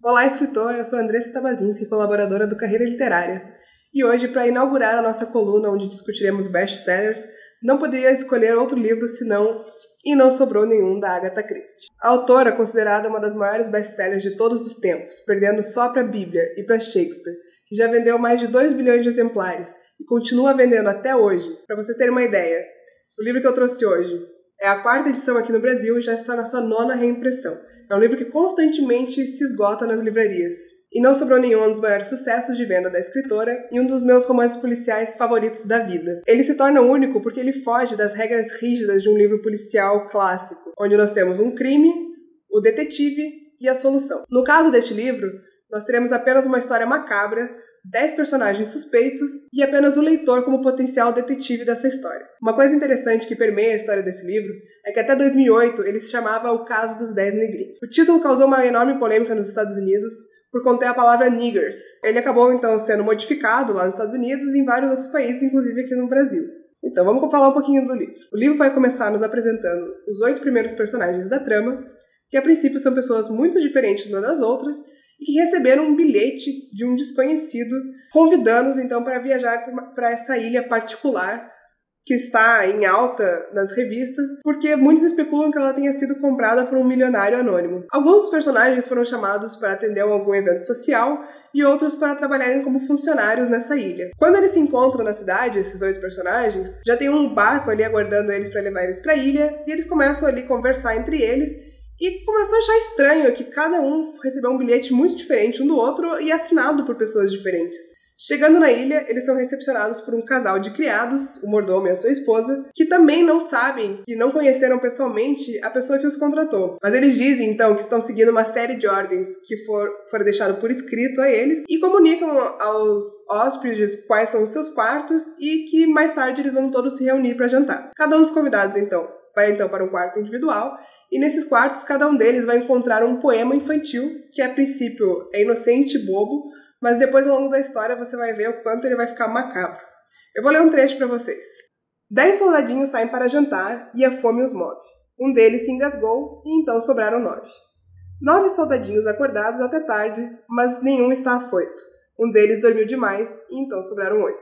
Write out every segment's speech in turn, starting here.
Olá, escritor! Eu sou Andressa Tabazinski, colaboradora do Carreira Literária. E hoje, para inaugurar a nossa coluna onde discutiremos best-sellers, não poderia escolher outro livro senão E Não Sobrou Nenhum, da Agatha Christie. A autora é considerada uma das maiores best-sellers de todos os tempos, perdendo só para a Bíblia e para Shakespeare, que já vendeu mais de 2 bilhões de exemplares e continua vendendo até hoje. Para vocês terem uma ideia, o livro que eu trouxe hoje é a 4ª edição aqui no Brasil e já está na sua 9ª reimpressão. É um livro que constantemente se esgota nas livrarias. E Não Sobrou Nenhum é um dos maiores sucessos de venda da escritora e um dos meus romances policiais favoritos da vida. Ele se torna único porque ele foge das regras rígidas de um livro policial clássico, onde nós temos um crime, o detetive e a solução. No caso deste livro, nós teremos apenas uma história macabra, 10 personagens suspeitos e apenas o leitor como potencial detetive dessa história. Uma coisa interessante que permeia a história desse livro é que até 2008 ele se chamava O Caso dos 10 Negrinhos. O título causou uma enorme polêmica nos Estados Unidos por conter a palavra niggers. Ele acabou então sendo modificado lá nos Estados Unidos e em vários outros países, inclusive aqui no Brasil. Então vamos falar um pouquinho do livro. O livro vai começar nos apresentando os 8 primeiros personagens da trama, que a princípio são pessoas muito diferentes umas das outras, e que receberam um bilhete de um desconhecido, convidando-os então para viajar para essa ilha particular que está em alta nas revistas, porque muitos especulam que ela tenha sido comprada por um milionário anônimo. Alguns dos personagens foram chamados para atender a algum evento social e outros para trabalharem como funcionários nessa ilha. Quando eles se encontram na cidade, esses 8 personagens, já tem um barco ali aguardando eles para levar eles para a ilha, e eles começam ali a conversar entre eles, e começou a achar estranho que cada um recebeu um bilhete muito diferente um do outro e assinado por pessoas diferentes. Chegando na ilha, eles são recepcionados por um casal de criados, o mordomo e a sua esposa, que também não sabem e não conheceram pessoalmente a pessoa que os contratou. Mas eles dizem, então, que estão seguindo uma série de ordens que foram deixadas por escrito a eles e comunicam aos hóspedes quais são os seus quartos e que mais tarde eles vão todos se reunir para jantar. Cada um dos convidados, então, vai para um quarto individual. E nesses quartos, cada um deles vai encontrar um poema infantil, que a princípio é inocente e bobo, mas depois ao longo da história você vai ver o quanto ele vai ficar macabro. Eu vou ler um trecho para vocês. 10 soldadinhos saem para jantar e a fome os move. Um deles se engasgou e então sobraram 9. 9 soldadinhos acordados até tarde, mas nenhum está afoito. Um deles dormiu demais e então sobraram 8.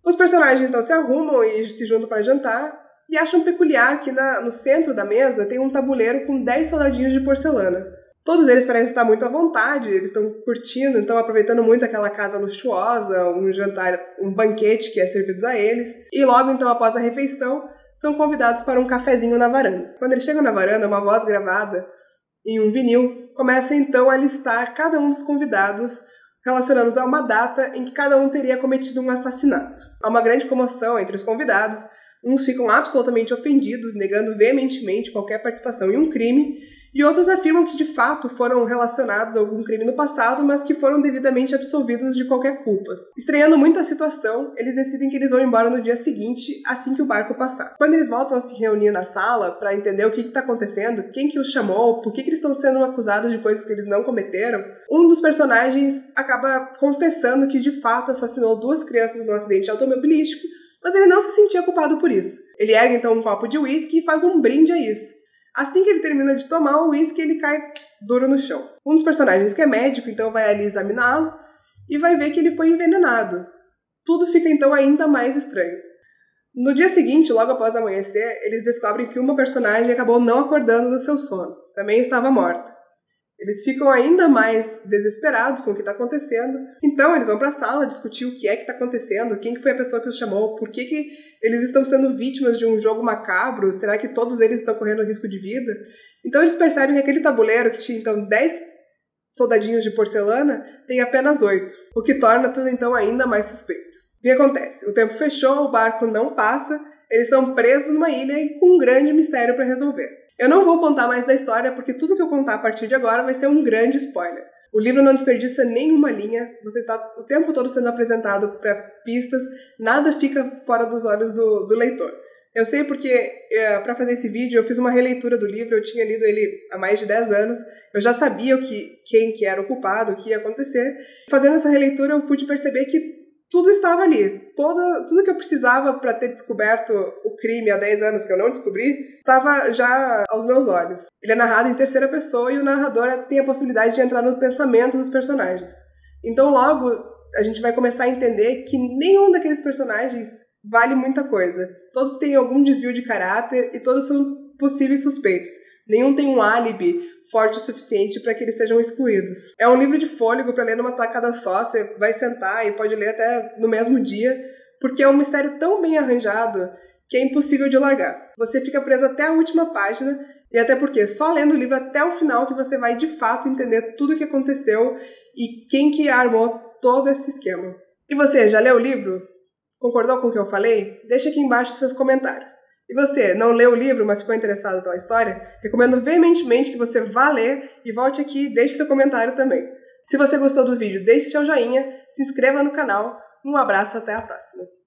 Os personagens então se arrumam e se juntam para jantar, e acham peculiar que no centro da mesa tem um tabuleiro com 10 soldadinhos de porcelana. Todos eles parecem estar muito à vontade, eles estão curtindo, estão aproveitando muito aquela casa luxuosa, um jantar, um banquete que é servido a eles. E logo então, após a refeição, são convidados para um cafezinho na varanda. Quando eles chegam na varanda, uma voz gravada em um vinil começa então a listar cada um dos convidados, relacionando-os a uma data em que cada um teria cometido um assassinato. Há uma grande comoção entre os convidados. Uns ficam absolutamente ofendidos, negando veementemente qualquer participação em um crime, e outros afirmam que de fato foram relacionados a algum crime no passado, mas que foram devidamente absolvidos de qualquer culpa. Estranhando muito a situação, eles decidem que eles vão embora no dia seguinte, assim que o barco passar. Quando eles voltam a se reunir na sala para entender o que está acontecendo, quem que os chamou, por que eles estão sendo acusados de coisas que eles não cometeram, um dos personagens acaba confessando que de fato assassinou 2 crianças num acidente automobilístico, mas ele não se sentia culpado por isso. Ele ergue então um copo de uísque e faz um brinde a isso. Assim que ele termina de tomar o uísque, ele cai duro no chão. Um dos personagens, que é médico, então vai ali examiná-lo e vai ver que ele foi envenenado. Tudo fica então ainda mais estranho. No dia seguinte, logo após amanhecer, eles descobrem que uma personagem acabou não acordando do seu sono. Também estava morta. Eles ficam ainda mais desesperados com o que está acontecendo. Então, eles vão para a sala discutir o que é que está acontecendo, quem que foi a pessoa que os chamou, por que eles estão sendo vítimas de um jogo macabro, será que todos eles estão correndo risco de vida? Então, eles percebem que aquele tabuleiro que tinha, então, 10 soldadinhos de porcelana, tem apenas 8, o que torna tudo, então, ainda mais suspeito. O que acontece? O tempo fechou, o barco não passa, eles estão presos numa ilha e com um grande mistério para resolver. Eu não vou contar mais da história, porque tudo que eu contar a partir de agora vai ser um grande spoiler. O livro não desperdiça nenhuma linha, você está o tempo todo sendo apresentado para pistas, nada fica fora dos olhos do leitor. Eu sei porque, para fazer esse vídeo, eu fiz uma releitura do livro, eu tinha lido ele há mais de 10 anos, eu já sabia quem que era o culpado, o que ia acontecer. Fazendo essa releitura, eu pude perceber que tudo estava ali. Tudo que eu precisava para ter descoberto o crime há 10 anos que eu não descobri, estava já aos meus olhos. Ele é narrado em terceira pessoa e o narrador tem a possibilidade de entrar no pensamento dos personagens. Então logo a gente vai começar a entender que nenhum daqueles personagens vale muita coisa. Todos têm algum desvio de caráter e todos são possíveis suspeitos. Nenhum tem um álibi forte o suficiente para que eles sejam excluídos. É um livro de fôlego para ler numa tacada só, você vai sentar e pode ler até no mesmo dia, porque é um mistério tão bem arranjado que é impossível de largar. Você fica preso até a última página, e até porque só lendo o livro até o final que você vai de fato entender tudo o que aconteceu e quem que armou todo esse esquema. E você, já leu o livro? Concordou com o que eu falei? Deixa aqui embaixo seus comentários. E você, não leu o livro, mas ficou interessado pela história? Recomendo veementemente que você vá ler e volte aqui e deixe seu comentário também. Se você gostou do vídeo, deixe seu joinha, se inscreva no canal. Um abraço, até a próxima!